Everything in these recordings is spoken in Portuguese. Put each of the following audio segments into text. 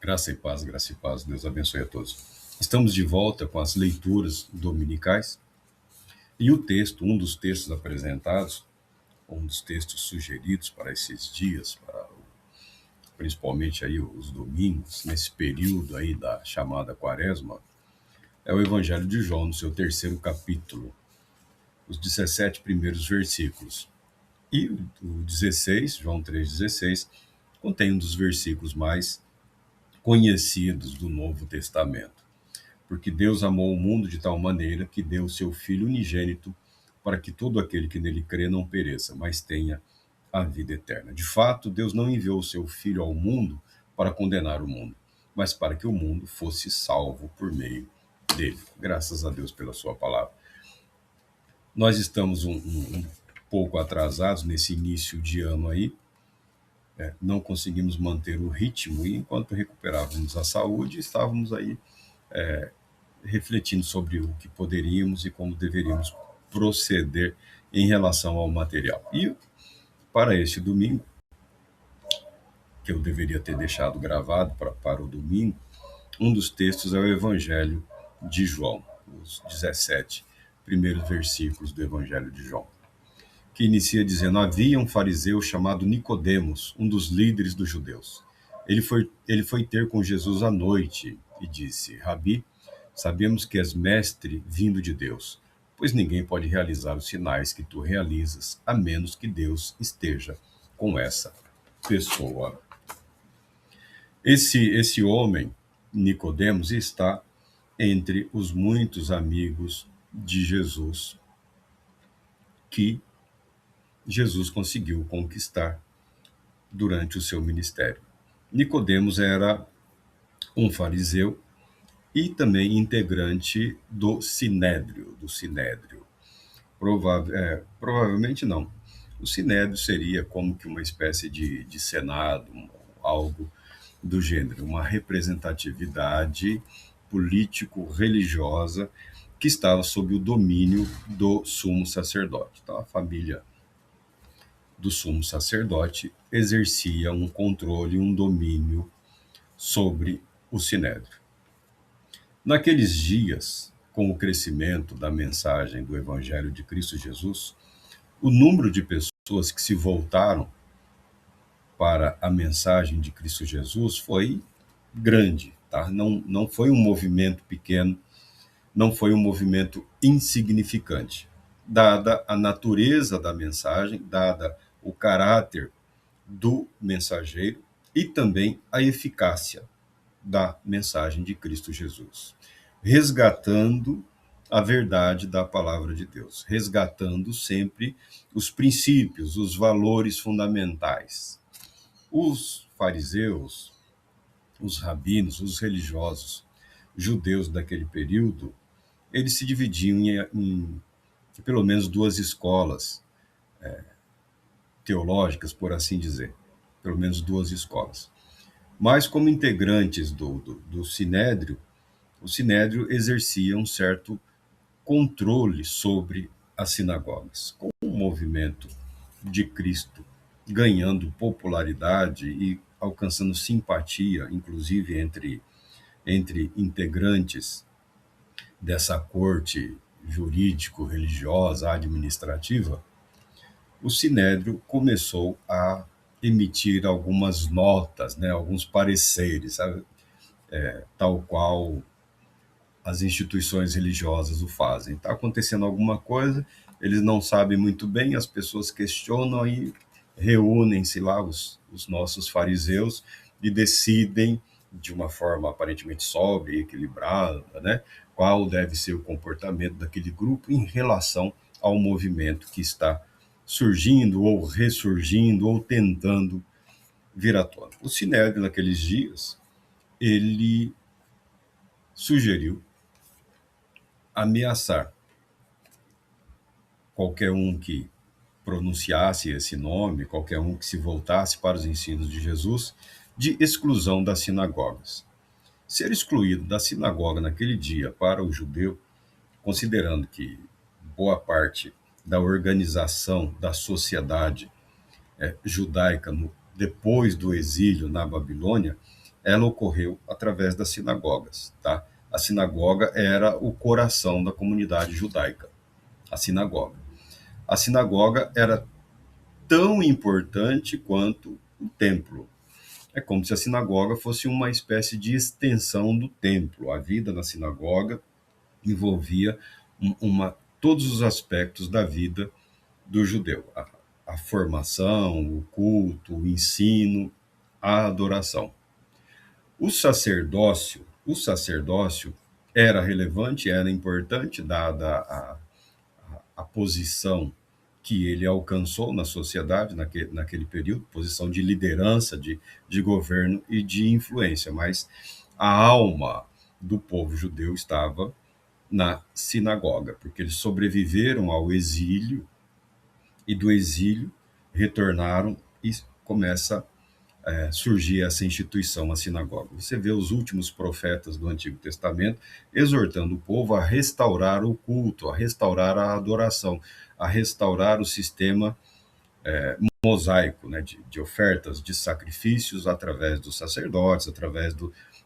Graça e paz, Deus abençoe a todos. Estamos de volta com as leituras dominicais e o texto, um dos textos apresentados, um dos textos sugeridos para esses dias, principalmente aí os domingos, nesse período aí da chamada Quaresma, é o Evangelho de João, no seu terceiro capítulo, os 17 primeiros versículos. E o 16, João 3,16, contém um dos versículos mais conhecidos do Novo Testamento. Porque Deus amou o mundo de tal maneira que deu o seu Filho unigênito para que todo aquele que nele crê não pereça, mas tenha a vida eterna. De fato, Deus não enviou o seu Filho ao mundo para condenar o mundo, mas para que o mundo fosse salvo por meio dele. Graças a Deus pela sua palavra. Nós estamos um pouco atrasados nesse início de ano aí, não conseguimos manter o ritmo e enquanto recuperávamos a saúde, estávamos aí refletindo sobre o que poderíamos e como deveríamos proceder em relação ao material. E para este domingo, que eu deveria ter deixado gravado para o domingo, um dos textos é o Evangelho de João, os 17 primeiros versículos do Evangelho de João, que inicia dizendo: havia um fariseu chamado Nicodemos, um dos líderes dos judeus. Ele foi ter com Jesus à noite e disse: Rabi, sabemos que és mestre vindo de Deus, pois ninguém pode realizar os sinais que tu realizas, a menos que Deus esteja com essa pessoa. Esse homem, Nicodemos, está entre os muitos amigos de Jesus que Jesus conseguiu conquistar durante o seu ministério. Nicodemos era um fariseu e também integrante do Sinédrio. Provavelmente não. O Sinédrio seria como que uma espécie de senado, algo do gênero, uma representatividade político-religiosa que estava sob o domínio do sumo sacerdote. Então, a família do sumo sacerdote exercia um controle, um domínio sobre o Sinédrio. Naqueles dias, com o crescimento da mensagem do Evangelho de Cristo Jesus, o número de pessoas que se voltaram para a mensagem de Cristo Jesus foi grande, tá? Não foi um movimento pequeno, não foi um movimento insignificante. Dada a natureza da mensagem, dada o caráter do mensageiro e também a eficácia da mensagem de Cristo Jesus, resgatando a verdade da palavra de Deus, resgatando sempre os princípios, os valores fundamentais. Os fariseus, os rabinos, os religiosos judeus daquele período, eles se dividiam em pelo menos duas escolas teológicas, por assim dizer, pelo menos duas escolas. Mas como integrantes do Sinédrio, o Sinédrio exercia um certo controle sobre as sinagogas. Com o movimento de Cristo ganhando popularidade e alcançando simpatia, inclusive entre integrantes dessa corte jurídico-religiosa, administrativa, o Sinédrio começou a emitir algumas notas, né, alguns pareceres, sabe? Tal qual as instituições religiosas o fazem. Está acontecendo alguma coisa, eles não sabem muito bem, as pessoas questionam e reúnem-se lá os nossos fariseus e decidem, de uma forma aparentemente sóbria e equilibrada, né, qual deve ser o comportamento daquele grupo em relação ao movimento que está surgindo ou ressurgindo ou tentando vir à tona. O Sinédrio, naqueles dias, ele sugeriu ameaçar qualquer um que pronunciasse esse nome, qualquer um que se voltasse para os ensinos de Jesus, de exclusão das sinagogas. Ser excluído da sinagoga naquele dia para o judeu, considerando que boa parte da organização da sociedade judaica depois do exílio na Babilônia ela ocorreu através das sinagogas, tá? A sinagoga era o coração da comunidade judaica, a sinagoga. A sinagoga era tão importante quanto o templo. É como se a sinagoga fosse uma espécie de extensão do templo. A vida na sinagoga envolvia todos os aspectos da vida do judeu: a formação, o culto, o ensino, a adoração. O sacerdócio era relevante, era importante, dada a posição que ele alcançou na sociedade naquele período, posição de liderança, de governo e de influência, mas a alma do povo judeu estava na sinagoga, porque eles sobreviveram ao exílio e do exílio retornaram e começa surgir essa instituição, a sinagoga. Você vê os últimos profetas do Antigo Testamento exortando o povo a restaurar o culto, a restaurar a adoração, a restaurar o sistema mosaico, né, de ofertas, de sacrifícios através dos sacerdotes, através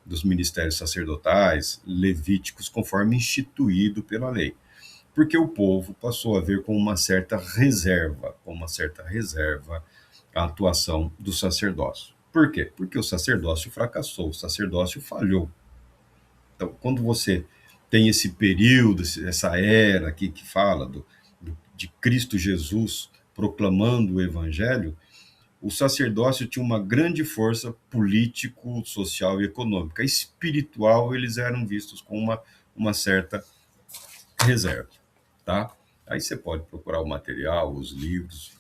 dos ministérios sacerdotais, levíticos, conforme instituído pela lei. Porque o povo passou a ver com uma certa reserva, a atuação do sacerdócio. Por quê? Porque o sacerdócio fracassou, o sacerdócio falhou. Então, quando você tem esse período, essa era aqui que fala de Cristo Jesus proclamando o evangelho, o sacerdócio tinha uma grande força político, social e econômica. Espiritual, eles eram vistos com uma certa reserva, tá? Aí você pode procurar o material, os livros,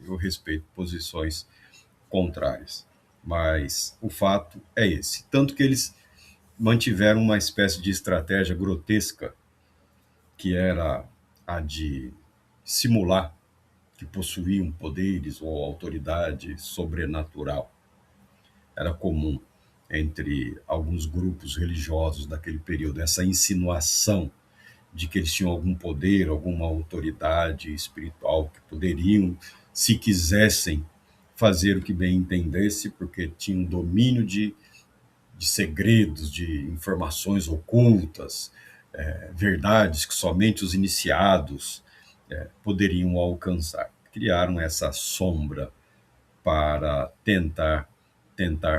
eu respeito posições contrárias, mas o fato é esse. Tanto que eles mantiveram uma espécie de estratégia grotesca, que era a de simular que possuíam poderes ou autoridade sobrenatural. Era comum entre alguns grupos religiosos daquele período essa insinuação de que eles tinham algum poder, alguma autoridade espiritual, que poderiam, se quisessem, fazer o que bem entendesse, porque tinham domínio de segredos, de informações ocultas, verdades que somente os iniciados poderiam alcançar. Criaram essa sombra para tentar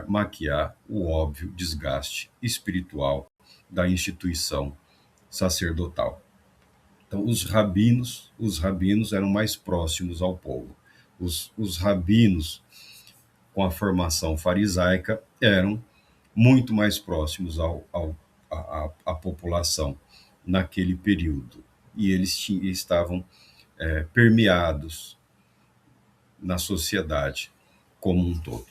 maquiar o óbvio desgaste espiritual da instituição sacerdotal. Então, os rabinos eram mais próximos ao povo. Os rabinos, com a formação farisaica, eram muito mais próximos à população naquele período. E eles estavam permeados na sociedade como um todo.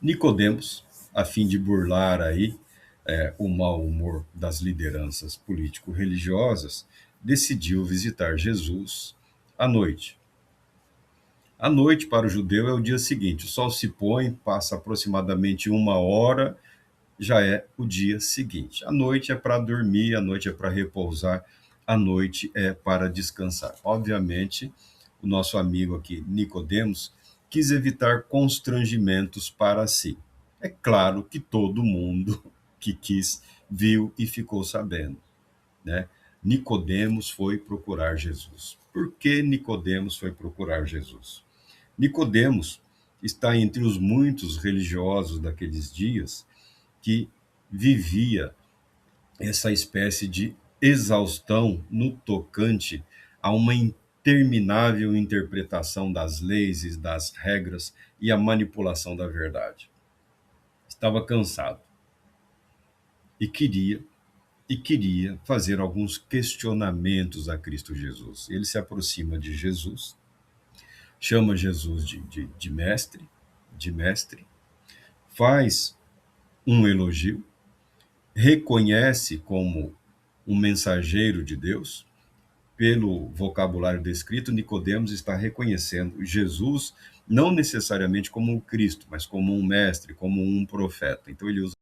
Nicodemos, a fim de burlar aí o mau humor das lideranças político-religiosas, decidiu visitar Jesus à noite. A noite para o judeu é o dia seguinte. O sol se põe, passa aproximadamente 1 hora, já é o dia seguinte. A noite é para dormir, a noite é para repousar, a noite é para descansar. Obviamente, o nosso amigo aqui, Nicodemos, quis evitar constrangimentos para si. É claro que todo mundo que quis viu e ficou sabendo, né? Nicodemos foi procurar Jesus. Por que Nicodemos foi procurar Jesus? Nicodemos está entre os muitos religiosos daqueles dias que vivia essa espécie de exaustão no tocante a uma interminável interpretação das leis e das regras e a manipulação da verdade. Estava cansado e queria fazer alguns questionamentos a Cristo Jesus. Ele se aproxima de Jesus, chama Jesus de mestre, faz um elogio, reconhece como um mensageiro de Deus. Pelo vocabulário descrito, Nicodemos está reconhecendo Jesus não necessariamente como um Cristo, mas como um mestre, como um profeta. Então ele usa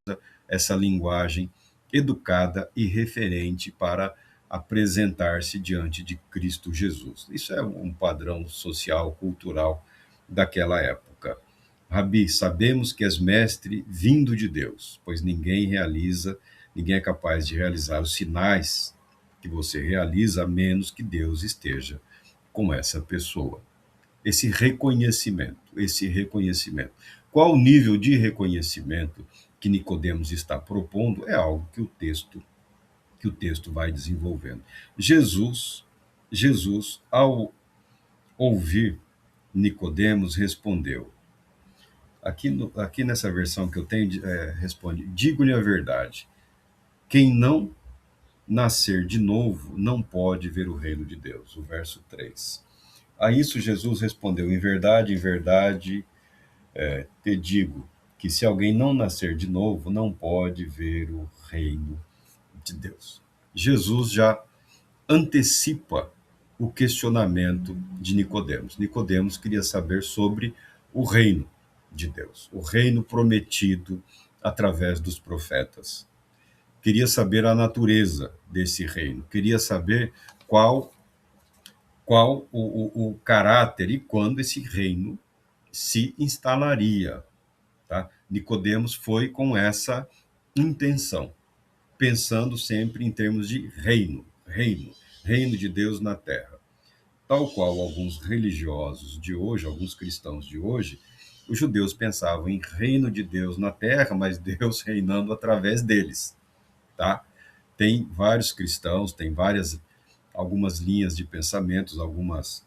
essa linguagem educada e referente para apresentar-se diante de Cristo Jesus. Isso é um padrão social, cultural daquela época. Rabi, sabemos que és mestre vindo de Deus, pois ninguém é capaz de realizar os sinais que você realiza, a menos que Deus esteja com essa pessoa. Esse reconhecimento. Qual o nível de reconhecimento que Nicodemos está propondo é algo que o texto vai desenvolvendo. Jesus, ao ouvir Nicodemos, respondeu. Aqui nessa versão que eu tenho, responde: digo-lhe a verdade. Quem não nascer de novo não pode ver o reino de Deus. O verso 3. A isso Jesus respondeu: em verdade, te digo que se alguém não nascer de novo, não pode ver o reino de Deus. Jesus já antecipa o questionamento de Nicodemos. Nicodemos queria saber sobre o reino de Deus, o reino prometido através dos profetas. Queria saber a natureza desse reino, queria saber qual o caráter e quando esse reino se instalaria. Tá? Nicodemos foi com essa intenção, pensando sempre em termos de reino de Deus na terra. Tal qual alguns religiosos de hoje, alguns cristãos de hoje, os judeus pensavam em reino de Deus na terra, mas Deus reinando através deles, tá? Tem vários cristãos, tem algumas linhas de pensamentos, algumas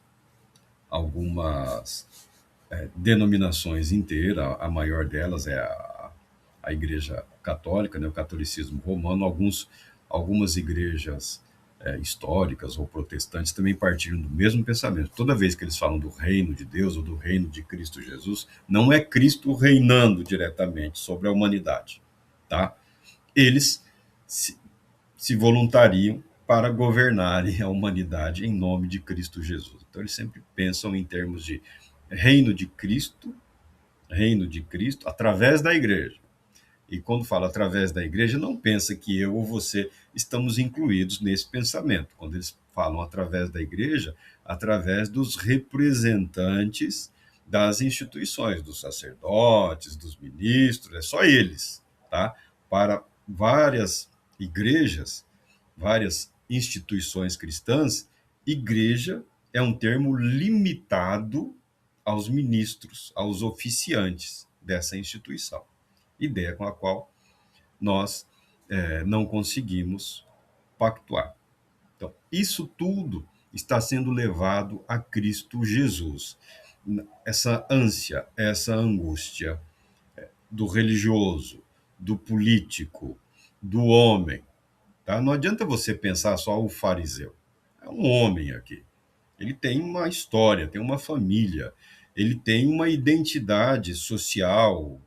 denominações inteiras, a maior delas é a Igreja Católica, né, o catolicismo romano, algumas igrejas históricas ou protestantes também partilham do mesmo pensamento. Toda vez que eles falam do reino de Deus ou do reino de Cristo Jesus, não é Cristo reinando diretamente sobre a humanidade, tá? Eles se, se voluntariam para governarem a humanidade em nome de Cristo Jesus. Então eles sempre pensam em termos de reino de Cristo, através da igreja. E quando fala através da igreja, não pensa que eu ou você estamos incluídos nesse pensamento. Quando eles falam através da igreja, através dos representantes das instituições, dos sacerdotes, dos ministros, é só eles, tá? Para várias igrejas, várias instituições cristãs, igreja é um termo limitado aos ministros, aos oficiantes dessa instituição, ideia com a qual nós não conseguimos pactuar. Então, isso tudo está sendo levado a Cristo Jesus. Essa ânsia, essa angústia do religioso, do político, do homem. Tá? Não adianta você pensar só o fariseu. É um homem aqui. Ele tem uma história, tem uma família, ele tem uma identidade social,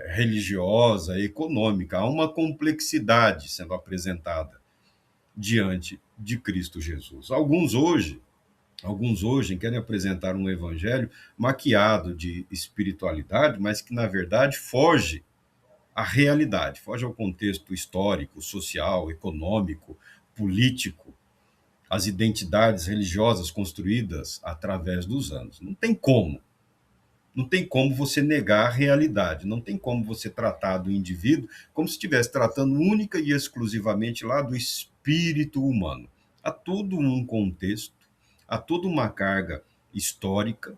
religiosa, econômica. Há uma complexidade sendo apresentada diante de Cristo Jesus. Alguns hoje querem apresentar um evangelho maquiado de espiritualidade, mas que, na verdade, foge à realidade, foge ao contexto histórico, social, econômico, político, às identidades religiosas construídas através dos anos. Não tem como. Não tem como você negar a realidade, não tem como você tratar do indivíduo como se estivesse tratando única e exclusivamente lá do espírito humano. Há todo um contexto, há toda uma carga histórica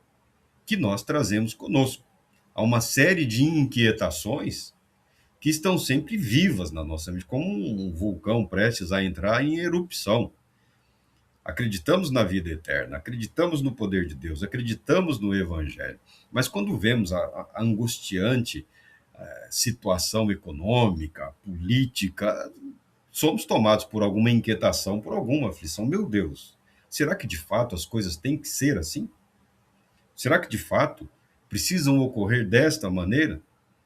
que nós trazemos conosco. Há uma série de inquietações que estão sempre vivas na nossa mente, como um vulcão prestes a entrar em erupção. Acreditamos na vida eterna, acreditamos no poder de Deus, acreditamos no Evangelho. Mas quando vemos a angustiante situação econômica, política, somos tomados por alguma inquietação, por alguma aflição. Meu Deus, será que de fato as coisas têm que ser assim? Será que de fato precisam ocorrer desta maneira?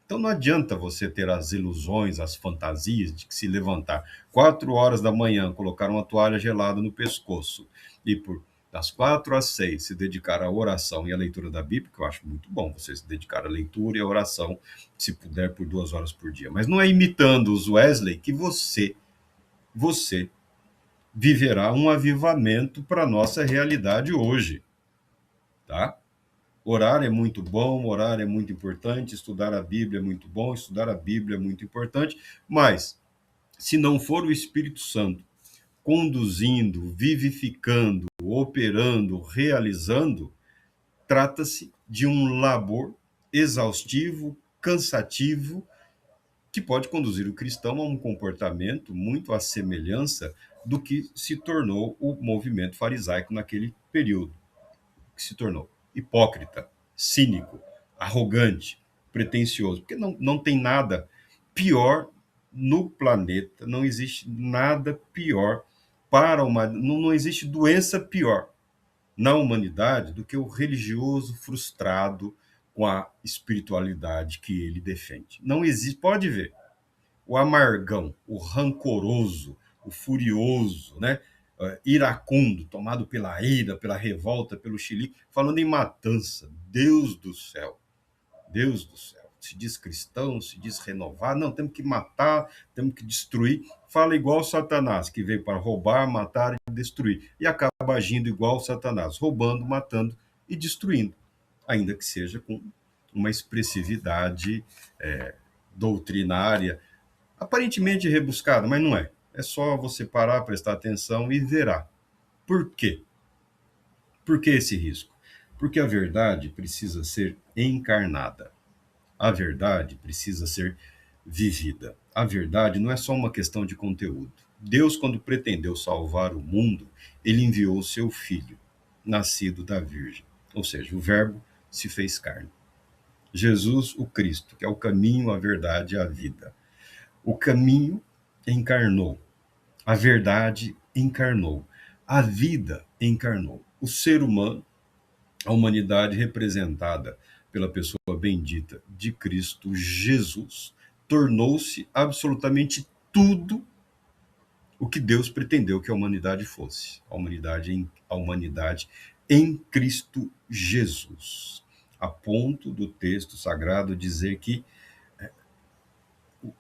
Então não adianta você ter as ilusões, as fantasias de que se levantar 4 horas da manhã, colocar uma toalha gelada no pescoço e por das 4 às 6 se dedicar à oração e à leitura da Bíblia, que eu acho muito bom você se dedicar à leitura e à oração, se puder, por 2 horas por dia. Mas não é imitando os Wesley que você viverá um avivamento para a nossa realidade hoje, tá? Orar é muito bom, orar é muito importante, estudar a Bíblia é muito bom, estudar a Bíblia é muito importante, mas se não for o Espírito Santo conduzindo, vivificando, operando, realizando, trata-se de um labor exaustivo, cansativo, que pode conduzir o cristão a um comportamento muito à semelhança do que se tornou o movimento farisaico naquele período, que se tornou hipócrita, cínico, arrogante, pretensioso, porque não tem nada pior no planeta, não existe nada pior para uma, não existe doença pior na humanidade do que o religioso frustrado com a espiritualidade que ele defende. Não existe, pode ver, o amargão, o rancoroso, o furioso, né? Iracundo, tomado pela ira, pela revolta, pelo chilique, falando em matança. Deus do céu, Deus do céu. Se diz cristão, se diz renovar, não, temos que matar, temos que destruir. Fala igual Satanás, que veio para roubar, matar e destruir. E acaba agindo igual Satanás, roubando, matando e destruindo, ainda que seja com uma expressividade doutrinária, aparentemente rebuscada, mas não é. É só você parar, prestar atenção e verá. Por quê? Por que esse risco? Porque a verdade precisa ser encarnada. A verdade precisa ser vivida. A verdade não é só uma questão de conteúdo. Deus, quando pretendeu salvar o mundo, ele enviou o seu filho, nascido da Virgem. Ou seja, o Verbo se fez carne. Jesus, o Cristo, que é o caminho, a verdade e a vida. O caminho encarnou, a verdade encarnou, a vida encarnou. O ser humano, a humanidade representada pela pessoa bendita de Cristo Jesus, tornou-se absolutamente tudo o que Deus pretendeu que a humanidade fosse. A humanidade em Cristo Jesus. A ponto do texto sagrado dizer que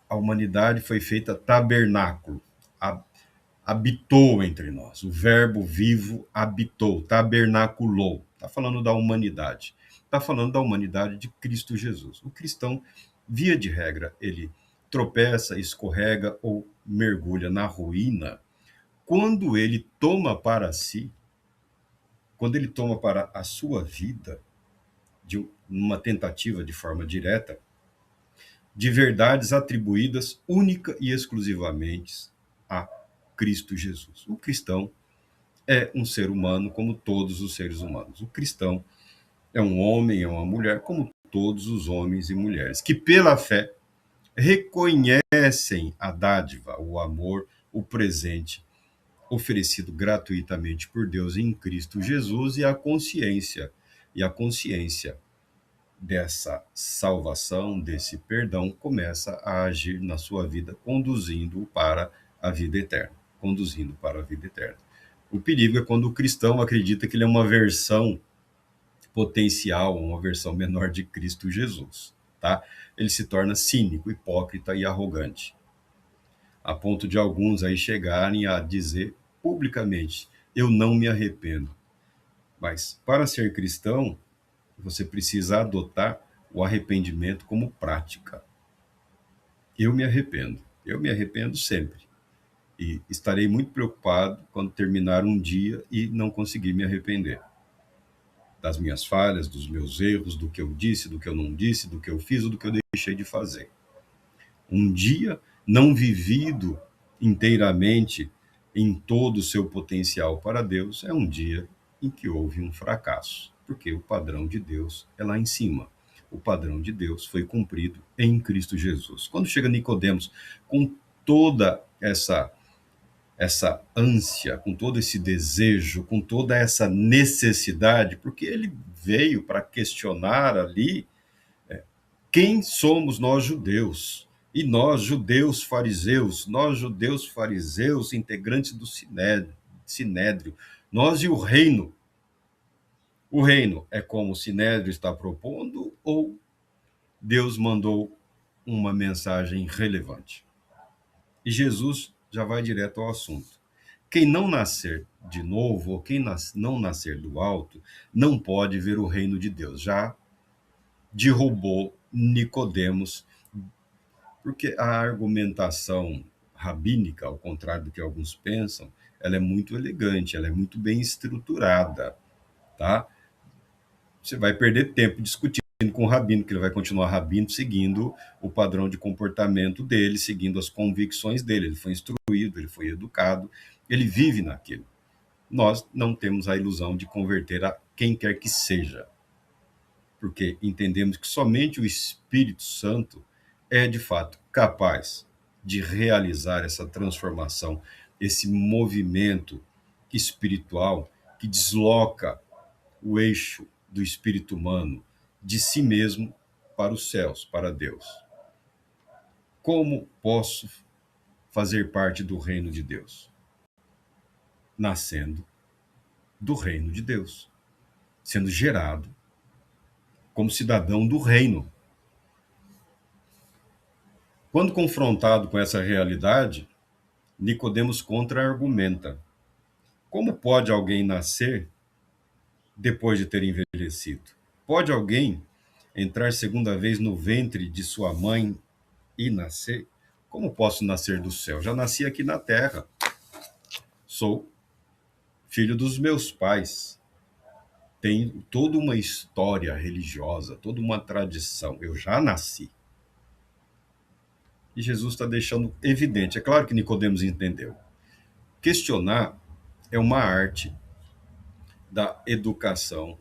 a humanidade foi feita tabernáculo, habitou entre nós. O verbo vivo habitou, tabernaculou. Está falando da humanidade. Está falando da humanidade de Cristo Jesus. O cristão, via de regra, ele tropeça, escorrega ou mergulha na ruína quando ele toma para si, quando ele toma para a sua vida, uma tentativa de forma direta, de verdades atribuídas única e exclusivamente a Cristo Jesus. O cristão é um ser humano como todos os seres humanos. O cristão é um homem, é uma mulher como todos os homens e mulheres, que pela fé reconhecem a dádiva, o amor, o presente oferecido gratuitamente por Deus em Cristo Jesus e a consciência dessa salvação, desse perdão, começa a agir na sua vida, conduzindo-o para a vida eterna. Conduzindo para a vida eterna. O perigo é quando o cristão acredita que ele é uma versão potencial, uma versão menor de Cristo Jesus. Tá? Ele se torna cínico, hipócrita e arrogante, a ponto de alguns aí chegarem a dizer publicamente: eu não me arrependo. Mas para ser cristão, você precisa adotar o arrependimento como prática. Eu me arrependo sempre. E estarei muito preocupado quando terminar um dia e não conseguir me arrepender das minhas falhas, dos meus erros, do que eu disse, do que eu não disse, do que eu fiz ou do que eu deixei de fazer. Um dia não vivido inteiramente em todo o seu potencial para Deus é um dia em que houve um fracasso, porque o padrão de Deus é lá em cima. O padrão de Deus foi cumprido em Cristo Jesus. Quando chega Nicodemos com toda essa ânsia, com todo esse desejo, com toda essa necessidade, porque ele veio para questionar ali quem somos nós judeus. E nós judeus fariseus, integrantes do Sinédrio, nós e o reino. O reino é como o Sinédrio está propondo ou Deus mandou uma mensagem relevante? E Jesus já vai direto ao assunto. Quem não nascer de novo, ou quem não nascer do alto, não pode ver o reino de Deus. Já derrubou Nicodemos, porque a argumentação rabínica, ao contrário do que alguns pensam, ela é muito elegante, ela é muito bem estruturada, tá? Você vai perder tempo discutindo com o rabino, que ele vai continuar rabino, seguindo o padrão de comportamento dele, seguindo as convicções dele. Ele foi instruído, ele foi educado, ele vive naquilo. Nós não temos a ilusão de converter a quem quer que seja, porque entendemos que somente o Espírito Santo é, de fato, capaz de realizar essa transformação, esse movimento espiritual que desloca o eixo do espírito humano de si mesmo para os céus, para Deus. Como posso fazer parte do reino de Deus? Nascendo do reino de Deus, sendo gerado como cidadão do reino. Quando confrontado com essa realidade, Nicodemos contra-argumenta. Como pode alguém nascer depois de ter envelhecido? Pode alguém entrar segunda vez no ventre de sua mãe e nascer? Como posso nascer do céu? Já nasci aqui na terra. Sou filho dos meus pais. Tenho toda uma história religiosa, toda uma tradição. Eu já nasci. E Jesus está deixando evidente. É claro que Nicodemos entendeu. Questionar é uma arte da educação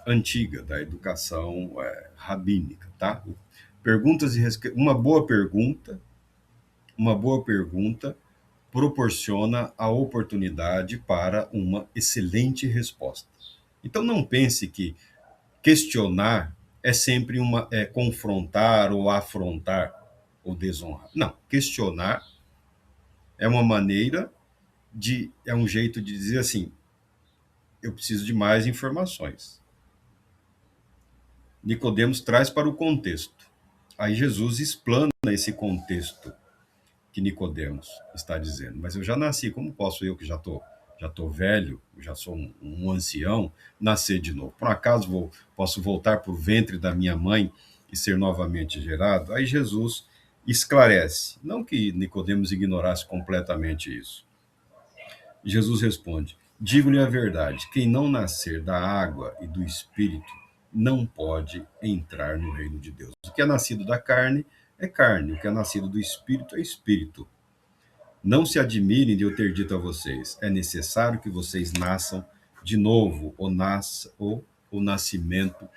antiga, da educação rabínica, tá? Perguntas e uma boa pergunta proporciona a oportunidade para uma excelente resposta. Então não pense que questionar é sempre confrontar ou afrontar ou desonrar. Não, questionar é uma maneira é um jeito de dizer assim, eu preciso de mais informações. Nicodemos traz para o contexto. Aí Jesus explana esse contexto que Nicodemos está dizendo. Mas eu já nasci, como posso eu que já tô velho, já sou um ancião, nascer de novo? Por acaso posso voltar para o ventre da minha mãe e ser novamente gerado? Aí Jesus esclarece, não que Nicodemos ignorasse completamente isso. Jesus responde: digo-lhe a verdade, quem não nascer da água e do espírito não pode entrar no reino de Deus. O que é nascido da carne é carne, o que é nascido do espírito é espírito. Não se admirem de eu ter dito a vocês, é necessário que vocês nasçam de novo, ou o nascimento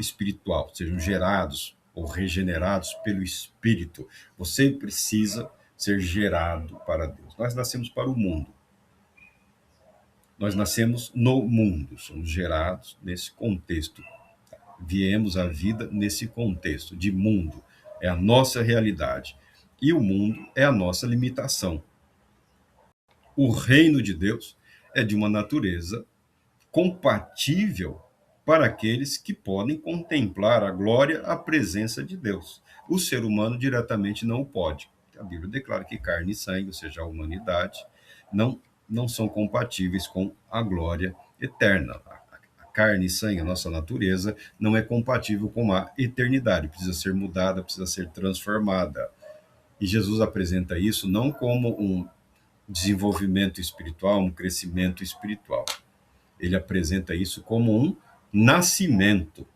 espiritual, sejam gerados ou regenerados pelo Espírito. Você precisa ser gerado para Deus. Nós nascemos para o mundo. Nós nascemos no mundo, somos gerados nesse contexto. Viemos à vida nesse contexto de mundo. É a nossa realidade. E o mundo é a nossa limitação. O reino de Deus é de uma natureza compatível para aqueles que podem contemplar a glória, a presença de Deus. O ser humano diretamente não o pode. A Bíblia declara que carne e sangue, ou seja, a humanidade, não são compatíveis com a glória eterna. A carne e sangue, a nossa natureza, não é compatível com a eternidade. Precisa ser mudada, precisa ser transformada. E Jesus apresenta isso não como um desenvolvimento espiritual, um crescimento espiritual. Ele apresenta isso como um nascimento.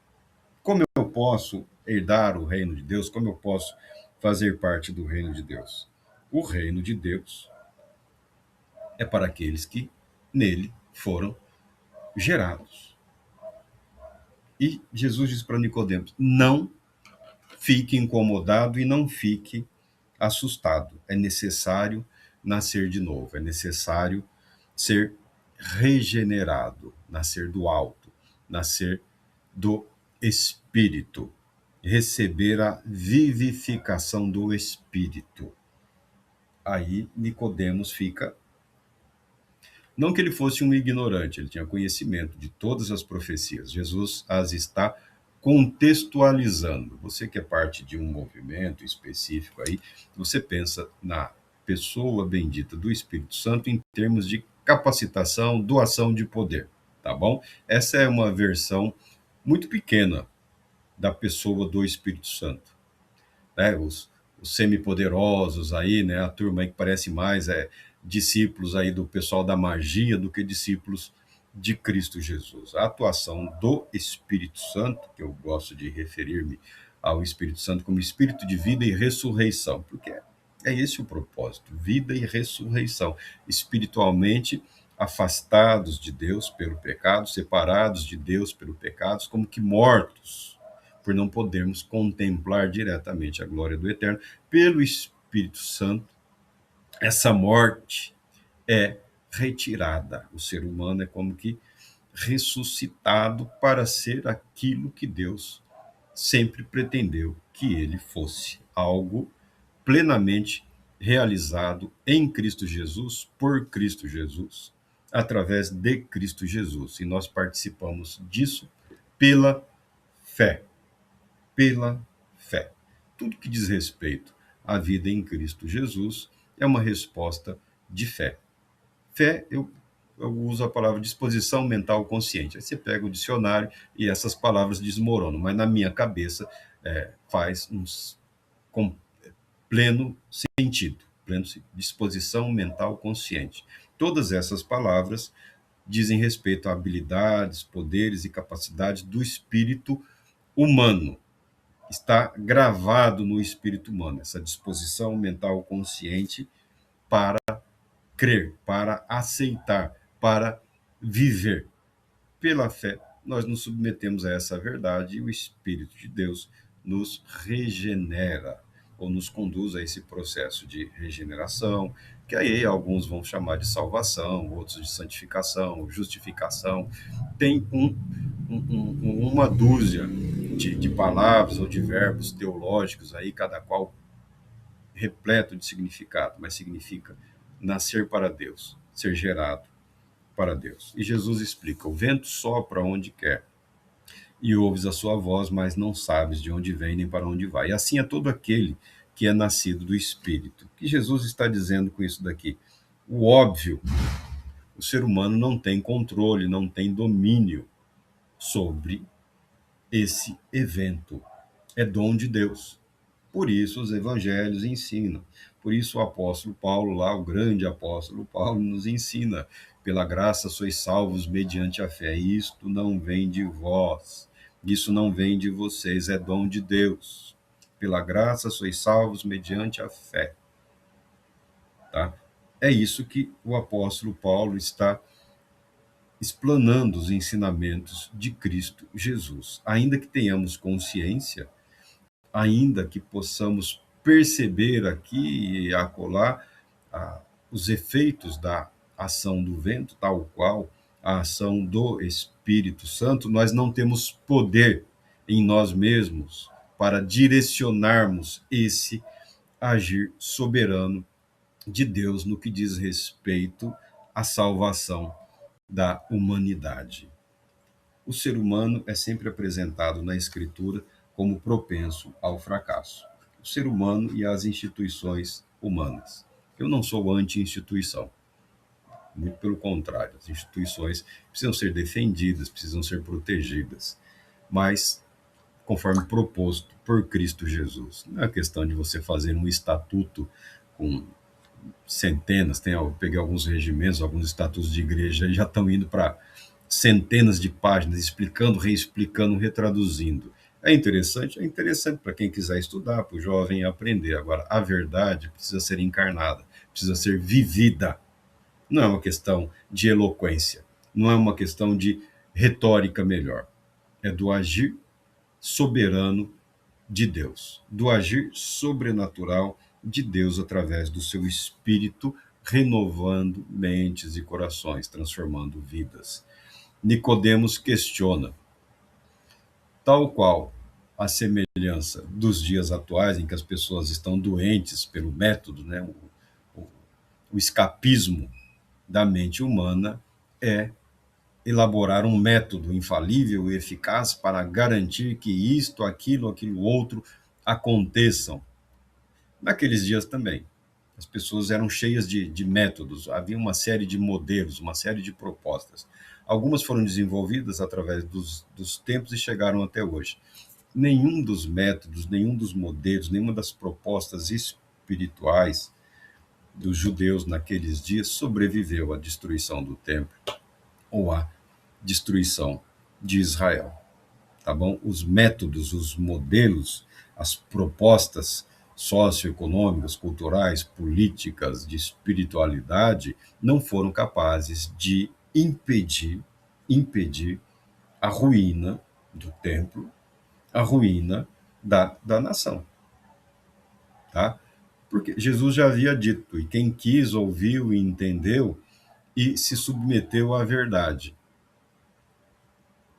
Como eu posso herdar o reino de Deus? Como eu posso fazer parte do reino de Deus? O reino de Deus é para aqueles que nele foram gerados. E Jesus diz para Nicodemos: não fique incomodado e não fique assustado. É necessário nascer de novo, é necessário ser regenerado, nascer do alto, nascer do Espírito, receber a vivificação do Espírito. Aí Nicodemos fica. Não que ele fosse um ignorante, ele tinha conhecimento de todas as profecias. Jesus as está contextualizando. Você que é parte de um movimento específico aí, você pensa na pessoa bendita do Espírito Santo em termos de capacitação, doação de poder, tá bom? Essa é uma versão muito pequena da pessoa do Espírito Santo, né? Os semipoderosos aí, né? A turma aí que parece mais discípulos aí do pessoal da magia do que discípulos de Cristo Jesus. A atuação do Espírito Santo, que eu gosto de referir-me ao Espírito Santo como Espírito de vida e ressurreição, porque é esse o propósito, vida e ressurreição, espiritualmente afastados de Deus pelo pecado, separados de Deus pelo pecado, como que mortos, por não podermos contemplar diretamente a glória do Eterno. Pelo Espírito Santo, essa morte é retirada. O ser humano é como que ressuscitado para ser aquilo que Deus sempre pretendeu que ele fosse, algo plenamente realizado em Cristo Jesus, por Cristo Jesus, através de Cristo Jesus. E nós participamos disso pela fé. Pela fé. Tudo que diz respeito à vida em Cristo Jesus é uma resposta de fé. Fé, eu uso a palavra disposição mental consciente. Aí você pega o dicionário e essas palavras desmoronam, mas na minha cabeça faz com pleno sentido, disposição mental consciente. Todas essas palavras dizem respeito a habilidades, poderes e capacidades do espírito humano. Está gravado no espírito humano, essa disposição mental consciente para crer, para aceitar, para viver. Pela fé, nós nos submetemos a essa verdade e o Espírito de Deus nos regenera, ou nos conduz a esse processo de regeneração, que aí alguns vão chamar de salvação, outros de santificação, justificação. Tem uma dúzia de palavras ou de verbos teológicos aí, cada qual repleto de significado, mas significa nascer para Deus, ser gerado para Deus. E Jesus explica: o vento sopra onde quer, e ouves a sua voz, mas não sabes de onde vem nem para onde vai. E assim é todo aquele que é nascido do Espírito. O que Jesus está dizendo com isso daqui? O óbvio, o ser humano não tem controle, não tem domínio sobre esse evento. É dom de Deus. Por isso os evangelhos ensinam. Por isso o apóstolo Paulo, lá, o grande apóstolo Paulo, nos ensina: pela graça sois salvos mediante a fé. Isto não vem de vós, isso não vem de vocês, é dom de Deus. Pela graça sois salvos mediante a fé. Tá? É isso que o apóstolo Paulo está explanando, os ensinamentos de Cristo Jesus. Ainda que tenhamos consciência, ainda que possamos perceber aqui e acolá os efeitos da ação do vento, tal qual a ação do Espírito Santo, nós não temos poder em nós mesmos para direcionarmos esse agir soberano de Deus no que diz respeito à salvação da humanidade. O ser humano é sempre apresentado na Escritura como propenso ao fracasso. O ser humano e as instituições humanas. Eu não sou anti-instituição, muito pelo contrário. As instituições precisam ser defendidas, precisam ser protegidas, mas conforme proposto por Cristo Jesus. Não é questão de você fazer um estatuto com centenas, eu peguei alguns regimentos, alguns estatutos de igreja, e já estão indo para centenas de páginas, explicando, reexplicando, retraduzindo. É interessante para quem quiser estudar, para o jovem aprender. Agora, a verdade precisa ser encarnada, precisa ser vivida. Não é uma questão de eloquência, não é uma questão de retórica melhor. É do agir soberano de Deus, do agir sobrenatural de Deus através do seu Espírito, renovando mentes e corações, transformando vidas. Nicodemos questiona: tal qual a semelhança dos dias atuais, em que as pessoas estão doentes pelo método, né, o, o escapismo da mente humana é elaborar um método infalível e eficaz para garantir que isto, aquilo outro aconteçam. Naqueles dias também, As pessoas eram cheias de métodos, havia uma série de modelos, uma série de propostas. Algumas foram desenvolvidas através dos tempos e chegaram até hoje. Nenhum dos métodos, nenhum dos modelos, nenhuma das propostas espirituais dos judeus naqueles dias sobreviveu à destruição do templo ou à destruição de Israel, tá bom? Os métodos, os modelos, as propostas socioeconômicas, culturais, políticas, de espiritualidade não foram capazes de impedir a ruína do templo, a ruína da nação, tá? Porque Jesus já havia dito, e quem quis ouviu e entendeu e se submeteu à verdade,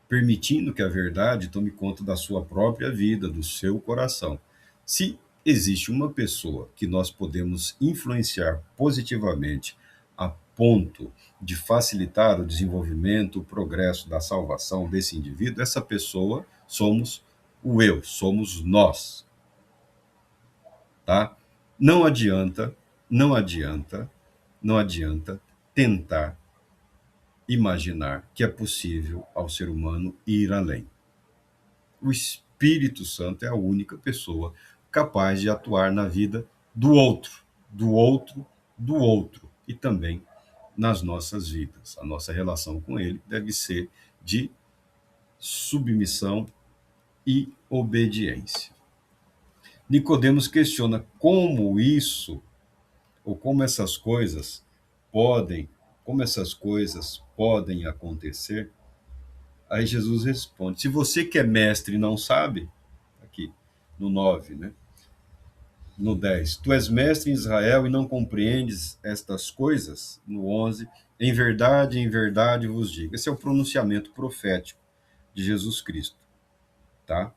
permitindo que a verdade tome conta da sua própria vida, do seu coração. Se existe uma pessoa que nós podemos influenciar positivamente a ponto de facilitar o desenvolvimento, o progresso da salvação desse indivíduo, essa pessoa somos o eu, somos nós, tá? Não adianta, não adianta, não adianta tentar imaginar que é possível ao ser humano ir além. O Espírito Santo é a única pessoa capaz de atuar na vida do outro, do outro, do outro e também nas nossas vidas. A nossa relação com ele deve ser de submissão e obediência. Nicodemos questiona como isso ou como essas coisas podem acontecer. Aí Jesus responde: se você que é mestre e não sabe, aqui no 9, né? No 10, tu és mestre em Israel e não compreendes estas coisas? No 11, em verdade vos digo. Esse é o pronunciamento profético de Jesus Cristo, tá?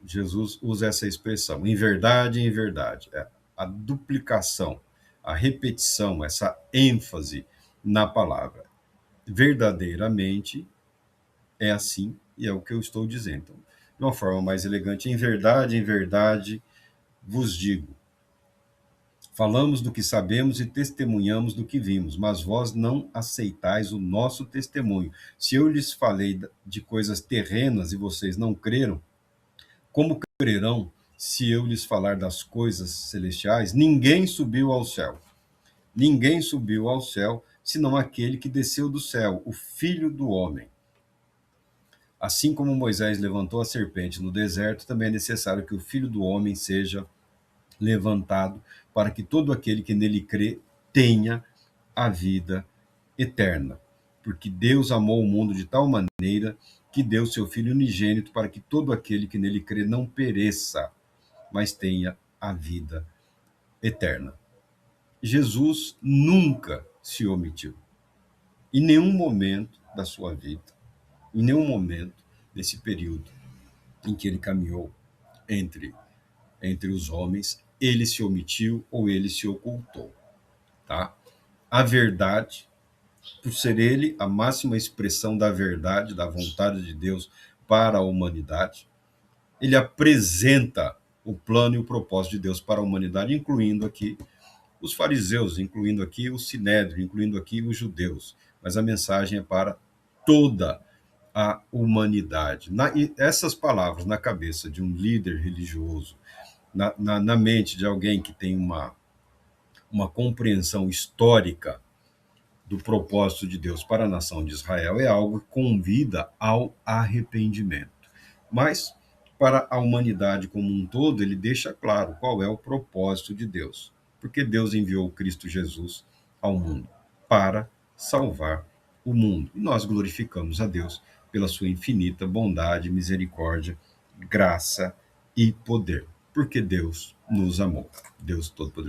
Jesus usa essa expressão, em verdade. É a duplicação, a repetição, essa ênfase na palavra. Verdadeiramente é assim e é o que eu estou dizendo. Então, de uma forma mais elegante, em verdade vos digo. Falamos do que sabemos e testemunhamos do que vimos, mas vós não aceitais o nosso testemunho. Se eu lhes falei de coisas terrenas e vocês não creram, como crerão se eu lhes falar das coisas celestiais? Ninguém subiu ao céu. Ninguém subiu ao céu, senão aquele que desceu do céu, o Filho do Homem. Assim como Moisés levantou a serpente no deserto, também é necessário que o Filho do Homem seja levantado, para que todo aquele que nele crê tenha a vida eterna. Porque Deus amou o mundo de tal maneira que deu seu Filho unigênito para que todo aquele que nele crê não pereça, mas tenha a vida eterna. Jesus nunca se omitiu. Em nenhum momento da sua vida, em nenhum momento desse período em que ele caminhou entre os homens, ele se omitiu ou ele se ocultou, tá? A verdade, por ser ele a máxima expressão da verdade, da vontade de Deus para a humanidade, ele apresenta o plano e o propósito de Deus para a humanidade, incluindo aqui os fariseus, incluindo aqui o sinédrio, incluindo aqui os judeus. Mas a mensagem é para toda a humanidade. E essas palavras na cabeça de um líder religioso, na mente de alguém que tem uma compreensão histórica do propósito de Deus para a nação de Israel, é algo que convida ao arrependimento. Mas, para a humanidade como um todo, ele deixa claro qual é o propósito de Deus. Porque Deus enviou Cristo Jesus ao mundo para salvar o mundo. E nós glorificamos a Deus pela sua infinita bondade, misericórdia, graça e poder. Porque Deus nos amou. Deus Todo-Poderoso.